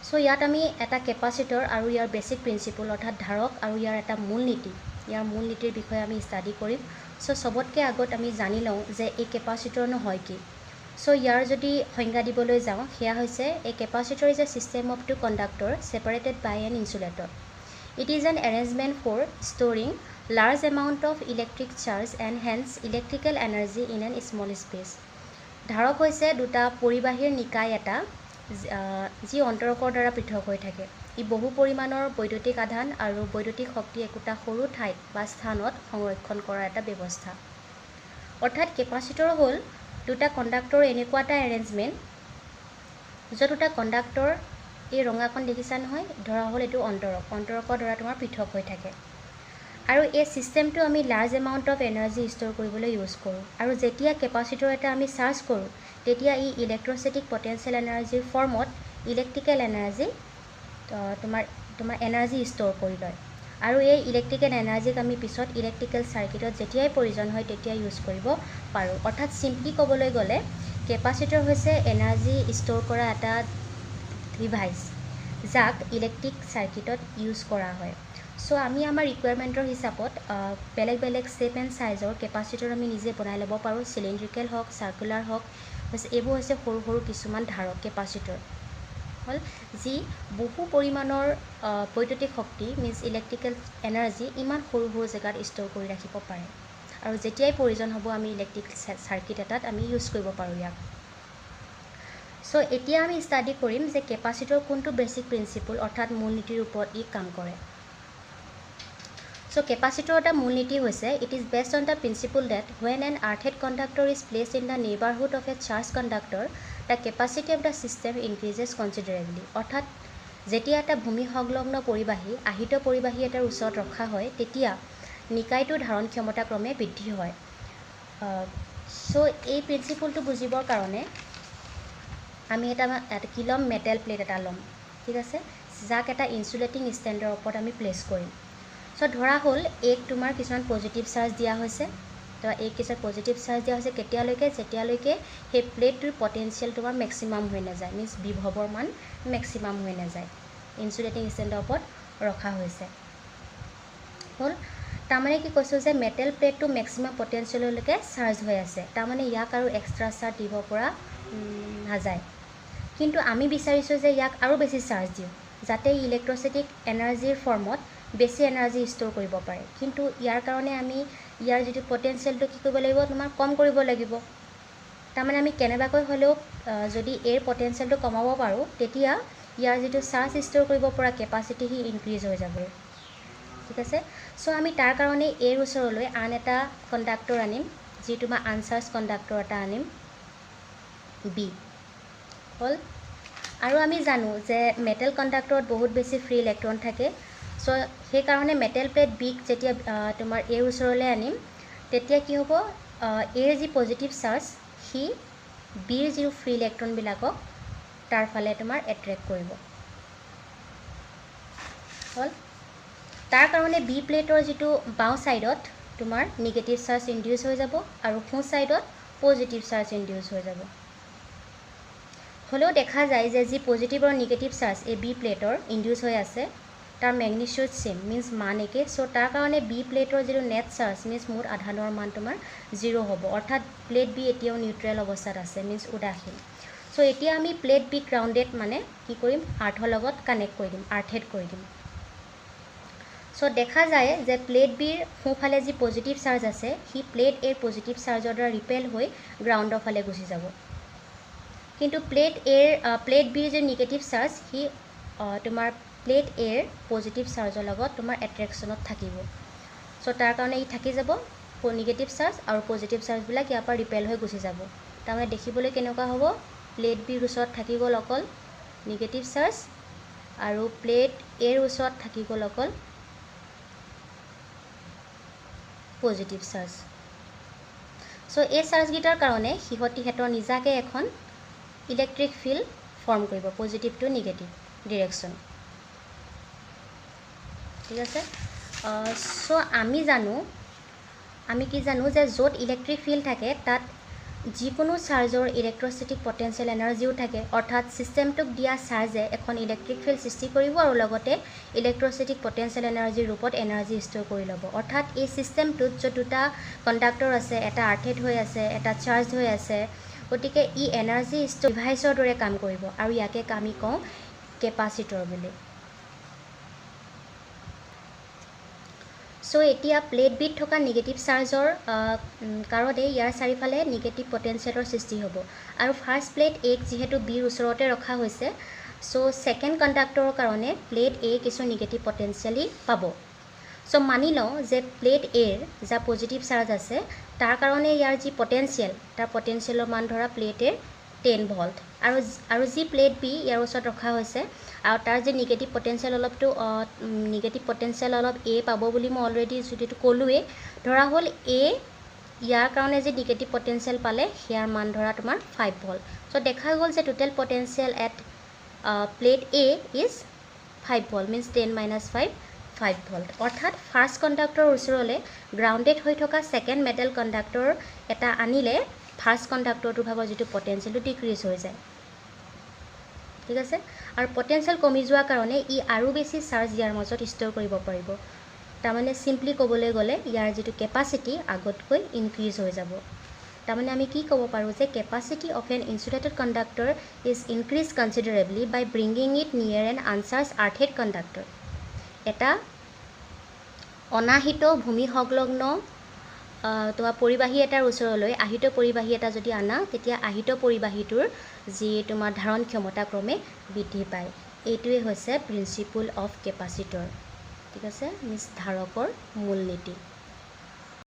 So ইয়াত আমি এটা কেপাচিটৰ আৰু ইয়াৰ বেসিক প্ৰিন্সিপল অৰ্থাৎ ধাৰক আৰু ইয়াৰ এটা মূল নীতি ইয়াৰ মূল নীতিৰ বিষয়ে আমি ষ্টাডি কৰিম সো সবতকৈ আগত আমি জানি লওঁ যে এই কেপাচিটৰনো হয় কি সো ইয়াৰ যদি সংজ্ঞা দিবলৈ যাওঁ সেয়া হৈছে a capacitor is a system of two conductor separated by an insulator it is an arrangement for storing large amount of electric charge and hence electrical energy in an small space ধাৰক হৈছে দুটা পৰিবাহীৰ নিকায় এটা যি অন্তৰকৰ দ্বাৰা পৃথক হৈ থাকে ই বহু পৰিমাণৰ বৈদ্যুতিক আধান আৰু বৈদ্যুতিক শক্তি একোটা সৰু ঠাইত বা স্থানত সংৰক্ষণ কৰাৰ এটা ব্যৱস্থা অৰ্থাৎ কেপাচিটৰ হ'ল দুটা কণ্ডাক্টৰ এনেকুৱা এটা এৰেঞ্জমেণ্ট য'ত দুটা কণ্ডাক্টৰ এই ৰঙাখন দেখিছা নহয় ধৰা হ'ল এইটো অন্তৰকৰ দ্বাৰা তোমাৰ পৃথক হৈ থাকে আৰু এই সিস্টেমটো আমি large amount of energy store কৰিবলৈ ইউজ কৰোঁ আৰু যেতিয়া কেপাচিটৰ এটা আমি চাৰ্জ কৰোঁ তেতিয়া ই ইলেক্ট্ৰষ্টেটিক পটেনচিয়েল এনাৰ্জিৰ ফৰ্মত ইলেক্ট্ৰিকেল এনাৰ্জি তোমাৰ এনাৰ্জি ষ্ট'ৰ কৰি লয় আৰু এই ইলেক্ট্ৰিকেল এনাৰ্জিক আমি পিছত ইলেক্ট্ৰিকেল চাৰ্কিটত যেতিয়াই প্ৰয়োজন হয় তেতিয়া ইউজ কৰিব পাৰোঁ অৰ্থাৎ সিম্পলি ক'বলৈ গ'লে কেপাচিটৰ হৈছে এনাৰ্জি ষ্ট'ৰ কৰা এটা ডিভাইচ যাক ইলেক্ট্ৰিক চাৰ্কিটত ইউজ কৰা হয় সো আমি আমাৰ ৰিকুৱাৰমেণ্টৰ হিচাপত বেলেগ বেলেগ শেপ এণ্ড সাইজৰ কেপাচিটৰ আমি নিজে বনাই ল'ব পাৰোঁ সিলিণ্ড্ৰিকেল হওক সাৰ্কুলাৰ হওক এইবোৰ হৈছে সৰু সৰু কিছুমান ধাৰক কেপাচিটৰ হ'ল যি বহু পৰিমাণৰ বৈদ্যুতিক শক্তি মিন্স ইলেক্ট্ৰিকেল এনাৰ্জি ইমান সৰু সৰু জেগাত ষ্ট'ৰ কৰি ৰাখিব পাৰে আৰু যেতিয়াই প্ৰয়োজন হ'ব আমি ইলেক্ট্ৰিক চাৰ্কিট এটাত আমি ইউজ কৰিব পাৰোঁ ইয়াক সো এতিয়া আমি ষ্টাডি কৰিম যে কেপাচিটৰ কোনটো বেসিক প্ৰিন্সিপল অৰ্থাৎ মূল নীতিৰ ওপৰত ই কাম কৰে So capacitor এটা মূল নীতি হৈছে it is based on the principle that when an earthed conductor is placed in the neighborhood of a charged conductor the capacity of the system increases considerably অৰ্থাৎ যেতিয়া এটা ভূমি সংলগ্ন পৰিবাহী আহিত পৰিবাহী এটাৰ ওচৰত ৰখা হয় তেতিয়া নিকায়টোৰ ধাৰণ ক্ষমতা ক্ৰমে বৃদ্ধি হয় সো এই প্ৰিন্সিপলটো বুজিবৰ কাৰণে আমি এটা কিলম মেটেল প্লেট এটা ল'ম ঠিক আছে যাক এটা ইনসুলেটিং ষ্টেণ্ডৰ ওপৰত আমি প্লেচ কৰিম সো ধৰা হ'ল এক তোমাৰ কিছুমান পজিটিভ চাৰ্জ দিয়া হৈছে তো এক কিছুমান পজিটিভ চাৰ্জ দিয়া হৈছে যেতিয়ালৈকে সেই প্লেটটোৰ পটেনচিয়েল তোমাৰ মেক্সিমাম হৈ নাযায় মিন্স বিভৱৰ মান মেক্সিমাম হৈ নাযায় ইনসুলেটিং ষ্টেণ্ডৰ ওপৰত ৰখা হৈছে হ'ল তাৰমানে কি কৈছোঁ যে মেটেল প্লেটটো মেক্সিমাম পটেনচিয়েললৈকে চাৰ্জ হৈ আছে তাৰমানে ইয়াক আৰু এক্সট্ৰা চাৰ্জ দিব পৰা নাযায় কিন্তু আমি বিচাৰিছোঁ যে ইয়াক আৰু বেছি চাৰ্জ দিওঁ যাতে ইলেক্ট্ৰষ্টেটিক এনাৰ্জিৰ ফৰ্মত বেছি এনাৰ্জি ষ্ট'ৰ কৰিব পাৰে কিন্তু ইয়াৰ কাৰণে আমি ইয়াৰ যিটো পটেনচিয়েলটো কি কৰিব লাগিব তোমাৰ কম কৰিব লাগিব তাৰমানে আমি কেনেবাকৈ হ'লেও যদি এৰ পটেনচিয়েলটো কমাব পাৰোঁ তেতিয়া ইয়াৰ যিটো চাৰ্জ ষ্ট'ৰ কৰিব পৰা কেপাচিটি হি ইনক্ৰিজ হৈ যাব ঠিক আছে সো আমি তাৰ কাৰণে এৰ ওচৰলৈ আন এটা কণ্ডাক্টৰ আনিম যি তোমাৰ আনচাৰ্জ কণ্ডাক্টৰ এটা আনিম বি হ'ল আৰু আমি জানো যে মেটেল কণ্ডাক্টৰত বহুত বেছি ফ্ৰী ইলেক্ট্ৰন থাকে সো সেইকাৰণে মেটেল প্লেট বিক যেতিয়া তোমাৰ এৰ ওচৰলৈ আনিম তেতিয়া কি হ'ব এৰ যি পজিটিভ চাৰ্জ সি বিৰ যি ফ্ৰী ইলেক্ট্ৰনবিলাকক তাৰ ফালে তোমাৰ এট্ৰেক্ট কৰিব হ'ল তাৰ কাৰণে বি প্লেটৰ যিটো বাওঁ সাইডত তোমাৰ নিগেটিভ চাৰ্জ ইনডিউস হৈ যাব আৰু সোঁ সাইডত পজিটিভ চাৰ্জ ইনডিউস হৈ যাব হলেও দেখা যায় যে যি পজিটিভ আৰু নিগেটিভ চাৰ্জ এই বি প্লেটৰ ইনডিউস হৈ আছে তাৰ ম্যাগনিটিউড সেম মিন্স মান একে সো তাৰ কাৰণে বি প্লেটৰ যিটো নেট চাৰ্জ মিন্স মুঠ আধানৰ মান তোমাৰ 0 হ'ব অৰ্থাৎ প্লেট বি এতিয়াও নিউট্ৰেল অৱস্থাত আছে মিন্স উদাসীন সো এতিয়া আমি প্লেট বি গ্ৰাউণ্ডেড মানে কি কৰিম আৰ্থৰ লগত কানেক্ট কৰি দিম আৰ্থেড কৰি দিম সো দেখা যায় যে প্লেট বিৰ সোঁফালে যি পজিটিভ চাৰ্জ আছে সি প্লেট এৰ পজিটিভ চাৰ্জৰ দ্বাৰা ৰিপেল হৈ গ্ৰাউণ্ডৰ ফালে গুচি যাব কিন্তু প্লেট বিৰ যে নিগেটিভ চাৰ্জ সি তোমাৰ প্লেট এৰ পজিটিভ চাৰ্জৰ লগত তোমাৰ এট্ৰেকশ্যনত থাকিব সো তাৰ কাৰণে ই থাকি যাব নিগেটিভ চাৰ্জ আৰু পজিটিভ চাৰ্জবিলাক ইয়াৰ পৰা ৰিপেল হৈ গুচি যাব তাৰমানে দেখিবলৈ কেনেকুৱা হ'ব প্লেট বিৰ ওচৰত থাকি গ'ল অকল নিগেটিভ চাৰ্জ আৰু প্লেট এৰ ওচৰত থাকি গ'ল অকল পজিটিভ চাৰ্জ সো এই চাৰ্জগিটাৰ কাৰণে সিহঁতৰ নিজাকে এখন ইলেক্ট্ৰিক ফিল্ড ফৰ্ম কৰিব পজিটিভ টু নিগেটিভ ডিৰেকশ্যন ঠিক আছে সো আমি কি জানো যে য'ত ইলেক্ট্ৰিক ফিল্ড থাকে তাত যিকোনো চাৰ্জৰ ইলেক্ট্ৰষ্টেটিক পটেঞ্চিয়েল এনাৰ্জিও থাকে, অৰ্থাৎ ছিষ্টেমটোক দিয়া চাৰ্জে এখন ইলেক্ট্ৰিক ফিল্ড সৃষ্টি কৰিব আৰু লগতে ইলেক্ট্ৰষ্টেটিক পটেঞ্চিয়েল এনাৰ্জিৰ ৰূপত এনাৰ্জি ষ্ট'ৰ কৰি ল'ব। অৰ্থাৎ এই ছিষ্টেমটোত য'ত দুটা কণ্ডাক্টৰ আছে, এটা আৰ্থেড হৈ আছে, এটা চাৰ্জ হৈ আছে, গতিকে ই এনাৰ্জি ষ্ট'ৰ ডিভাইচৰ দৰে কাম কৰিব আৰু ইয়াকে আমি কওঁ কেপাচিটৰ বুলি। চ' এতিয়া প্লেট বিত থকা নিগেটিভ চাৰ্জৰ কাৰণে ইয়াৰ চাৰিওফালে নিগেটিভ পটেঞ্চিয়েলৰ সৃষ্টি হ'ব আৰু ফাৰ্ষ্ট প্লেট এক যিহেতু বিৰ ওচৰতে ৰখা হৈছে, চ' ছেকেণ্ড কণ্ডাক্টৰৰ কাৰণে প্লেট এ কিছু নিগেটিভ পটেঞ্চিয়েলি পাব। চ' মানি লওঁ যে প্লেট এৰ যা পজিটিভ চাৰ্জ আছে তাৰ কাৰণে ইয়াৰ যি পটেঞ্চিয়েল, তাৰ পটেঞ্চিয়েলৰ মান ধৰা প্লেট এৰ 10 ভল্ট আৰু যি প্লেট বি ইয়াৰ ওচৰত ৰখা হৈছে আৰু তাৰ যে নিগেটিভ পটেঞ্চিয়েল অলপ এ পাব বুলি মই অলৰেডি যিটো ক'লোৱেই, ধৰা হ'ল এ ইয়াৰ কাৰণে যে নিগেটিভ পটেঞ্চিয়েল পালে সেয়াৰ মান ধৰা তোমাৰ 5 ভল্ট। চ' দেখা গ'ল যে total potential at plate A is 5 volt, means 10 - 5 volt. অৰ্থাৎ ফাৰ্ষ্ট কণ্ডাক্টৰৰ ওচৰলৈ গ্ৰাউণ্ডেড হৈ থকা ছেকেণ্ড মেটেল কণ্ডাক্টৰ এটা আনিলে ফাৰ্ষ্ট কণ্ডাক্টৰটোৰ ভাগৰ যিটো পটেঞ্চিয়েলটো ডিক্ৰিজ হৈ যায়, ঠিক আছে। আৰু পটেঞ্চিয়েল কমি যোৱাৰ কাৰণে ই আৰু বেছি চাৰ্জ ইয়াৰ মাজত ষ্ট'ৰ কৰিব পাৰিব। তাৰমানে চিম্পলি ক'বলৈ গ'লে ইয়াৰ যিটো কেপাচিটি আগতকৈ ইনক্ৰিজ হৈ যাব। তাৰমানে আমি কি ক'ব পাৰোঁ যে capacity of an insulated conductor is increase considerably by bringing it near an uncharged earthed conductor. এটা অনাহিত ভূমি সংলগ্ন তোমাৰ পৰিবাহী এটাৰ ওচৰলৈ আহিত পৰিবাহী এটা যদি আনা, তেতিয়া আহিত পৰিবাহীটোৰ যি তোমাৰ ধাৰণ ক্ষমতা ক্ৰমে বৃদ্ধি পায়। এইটোৱে হৈছে প্ৰিন্সিপল অফ কেপাচিটৰ, ঠিক আছে, মিনছ ধাৰকৰ মূল নীতি।